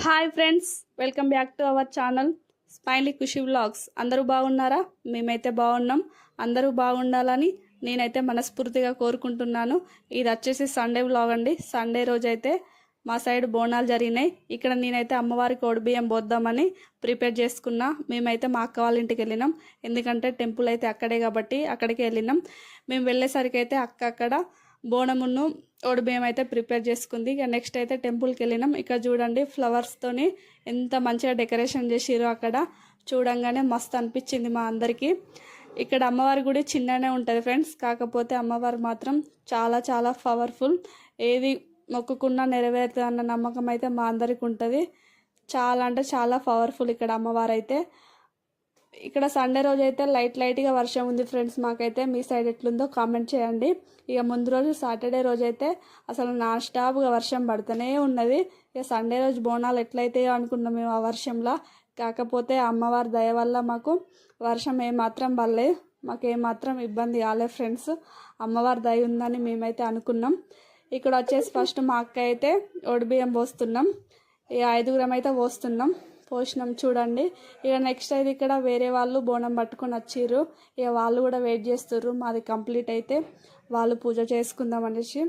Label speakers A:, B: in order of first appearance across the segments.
A: Hi friends, welcome back to our channel smiley Khushi vlogs. అందరూ బాగున్నారా? మేమైతే బాగున్నాం. అందరూ బాగుండాలని నేనైతే మనస్ఫూర్తిగా కోరుకుంటున్నాను. ఇది వచ్చేసి సండే వ్లాగ్ అండి. సండే రోజైతే మా సైడ్ బోనాలు జరిగినాయి. ఇక్కడ నేనైతే అమ్మవారికి బియ్యం పోద్దామని ప్రిపేర్ చేసుకున్నా. మేమైతే మా అక్క వాళ్ళ ఇంటికి వెళ్ళినాం. ఎందుకంటే టెంపుల్ అయితే అక్కడే కాబట్టి అక్కడికి వెళ్ళినాం. మేము వెళ్ళేసరికి అయితే అక్క అక్కడ బోనమును బియ్యం అయితే ప్రిపేర్ చేసుకుంది. ఇక నెక్స్ట్ అయితే టెంపుల్కి వెళ్ళినాం. ఇక్కడ చూడండి ఫ్లవర్స్తోని ఎంత మంచిగా డెకరేషన్ చేసిరో అక్కడ చూడంగానే మస్తు అనిపించింది మా అందరికీ. ఇక్కడ అమ్మవారి గుడి చిన్ననే ఉంటుంది ఫ్రెండ్స్, కాకపోతే అమ్మవారు మాత్రం చాలా చాలా పవర్ఫుల్. ఏది మొక్కుకున్నా నెరవేరుతుంది అన్న నమ్మకం అయితే మా అందరికి ఉంటుంది. చాలా అంటే చాలా పవర్ఫుల్ ఇక్కడ అమ్మవారు అయితే. ఇక్కడ సండే రోజు అయితే లైట్గా వర్షం ఉంది ఫ్రెండ్స్. మాకైతే మీ సైడ్ ఎట్లుందో కామెంట్ చేయండి. ఇక ముందు రోజు సాటర్డే రోజు అయితే అసలు నాన్ స్టాప్గా వర్షం పడుతూనే ఉన్నది. ఇక సండే రోజు బోనాలు ఎట్లయితాయో అనుకున్నాం మేము ఆ వర్షంలో. కాకపోతే అమ్మవారి దయ వల్ల మాకు వర్షం ఏమాత్రం పడలేదు, మాకు ఏమాత్రం ఇబ్బంది కాలేదు ఫ్రెండ్స్. అమ్మవారి దయ ఉందని మేమైతే అనుకున్నాం. ఇక్కడ వచ్చేసి ఫస్ట్ మా అక్క అయితే బియ్యం పోస్తున్నాం. ఇక 5గురం అయితే పోసినాం చూడండి. ఇక నెక్స్ట్ అయితే ఇక్కడ వేరే వాళ్ళు బోనం పట్టుకొని వచ్చిర్రు. ఇక వాళ్ళు కూడా వెయిట్ చేస్తుర్రు మాది కంప్లీట్ అయితే వాళ్ళు పూజ చేసుకుందాం అనేసి.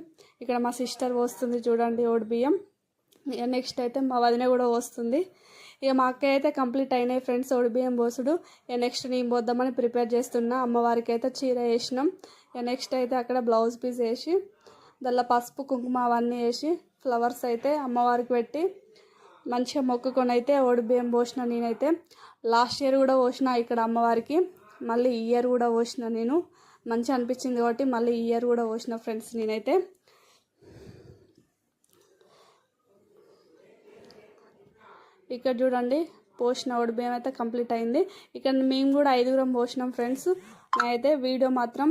A: ఇక్కడ మా సిస్టర్ పోస్తుంది చూడండి బియ్యం. ఇక నెక్స్ట్ అయితే మా వదిన కూడా పోస్తుంది. ఇక మా అక్క అయితే కంప్లీట్ అయినాయి ఫ్రెండ్స్ బియ్యం పోసుడు. ఇక నెక్స్ట్ నేను పోద్దామని ప్రిపేర్ చేస్తున్నా. అమ్మవారికి అయితే చీర వేసినాం. ఇక నెక్స్ట్ అయితే అక్కడ బ్లౌజ్ పీస్ వేసి దానిలో పసుపు కుంకుమ అవన్నీ వేసి ఫ్లవర్స్ అయితే అమ్మవారికి పెట్టి మంచిగా మొక్కుకొని అయితే బియ్యం పోసిన. నేనైతే లాస్ట్ ఇయర్ కూడా పోసిన ఇక్కడ అమ్మవారికి, మళ్ళీ ఈ ఇయర్ కూడా పోసిన. నేను మంచిగా అనిపించింది కాబట్టి మళ్ళీ ఈ ఇయర్ కూడా పోసిన ఫ్రెండ్స్. నేనైతే ఇక్కడ చూడండి పోసిన బియ్యం అయితే కంప్లీట్ అయింది. ఇక్కడ మేము కూడా 5గురం పోసినాం ఫ్రెండ్స్. నేనైతే వీడియో మాత్రం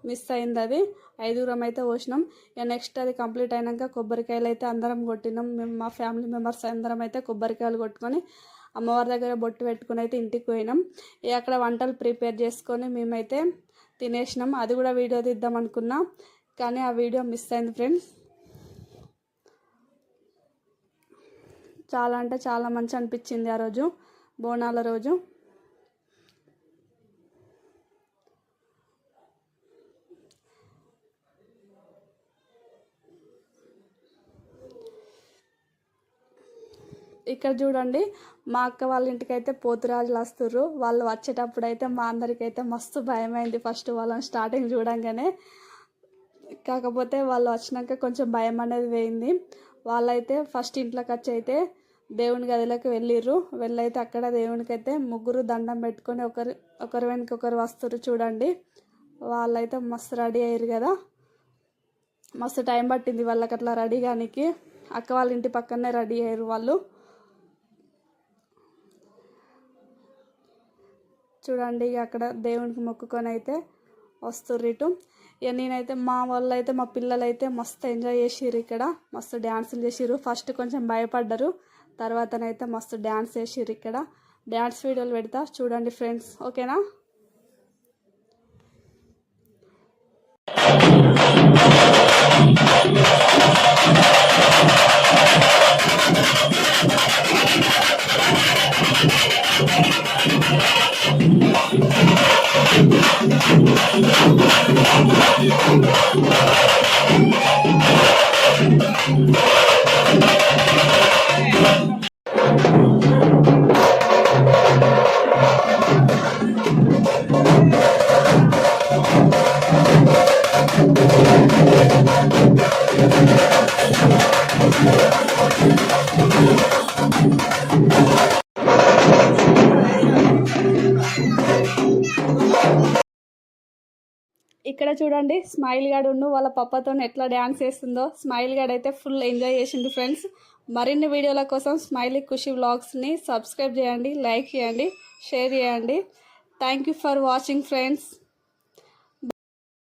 A: మిస్ అయింది, అది 5గురం అయితే పోసినాం. ఇక నెక్స్ట్ అది కంప్లీట్ అయినాక కొబ్బరికాయలు అయితే అందరం కొట్టినాం. మేము మా ఫ్యామిలీ మెంబర్స్ అందరం అయితే కొబ్బరికాయలు కొట్టుకొని అమ్మవారి దగ్గర బొట్టు పెట్టుకుని అయితే ఇంటికి పోయినాం. ఇక అక్కడ వంటలు ప్రిపేర్ చేసుకొని మేమైతే తినేసినాం. అది కూడా వీడియో తీద్దాం అనుకున్నా, కానీ ఆ వీడియో మిస్ అయింది ఫ్రెండ్స్. చాలా అంటే చాలా మంచి అనిపించింది ఆ రోజు, బోనాల రోజు. ఇక్కడ చూడండి మా అక్క వాళ్ళ ఇంటికి అయితే పోతురాజులు వస్తుర్రు. వాళ్ళు వచ్చేటప్పుడు అయితే మా అందరికైతే మస్తు భయమైంది ఫస్ట్ వాళ్ళని స్టార్టింగ్ చూడంగానే. కాకపోతే వాళ్ళు వచ్చినాక కొంచెం భయం అనేది పోయింది. వాళ్ళైతే ఫస్ట్ ఇంట్లోకి వచ్చి అయితే దేవుని గదిలోకి వెళ్ళైతే అక్కడ దేవునికి అయితే ముగ్గురు దండం పెట్టుకొని ఒకరి వెనక ఒకరు వస్తుర్రు చూడండి. వాళ్ళైతే మస్తు రెడీ అయ్యారు కదా, మస్తు టైం పట్టింది వాళ్ళకి అట్లా రెడీ కానికి. అక్క వాళ్ళ ఇంటి పక్కనే రెడీ అయ్యారు వాళ్ళు చూడండి. ఇక అక్కడ దేవునికి మొక్కుకొని అయితే వస్తుర్రు ఇటు. ఇక నేనైతే మా వాళ్ళు అయితే మా పిల్లలు అయితే మస్తు ఎంజాయ్ చేసిర్రు. ఇక్కడ మస్తు డ్యాన్సులు చేసిర్రు. ఫస్ట్ కొంచెం భయపడ్డారు, తర్వాతనైతే మస్తు డ్యాన్స్ చేసిర్రు. ఇక్కడ డ్యాన్స్ వీడియోలు పెడతా చూడండి ఫ్రెండ్స్, ఓకేనా? ఇక్కడ చూడండి స్మైల్ గాడు వాళ్ళ పప్పతో ఎట్లా డ్యాన్స్ చేస్తుందో. స్మైల్ గాడు అయితే ఫుల్ ఎంజాయ్ చేసిండు ఫ్రెండ్స్. మరిన్ని వీడియోల కోసం స్మైలీ ఖుషి వ్లాగ్స్ని సబ్స్క్రైబ్ చేయండి, లైక్ చేయండి, షేర్ చేయండి. Thank you for watching friends.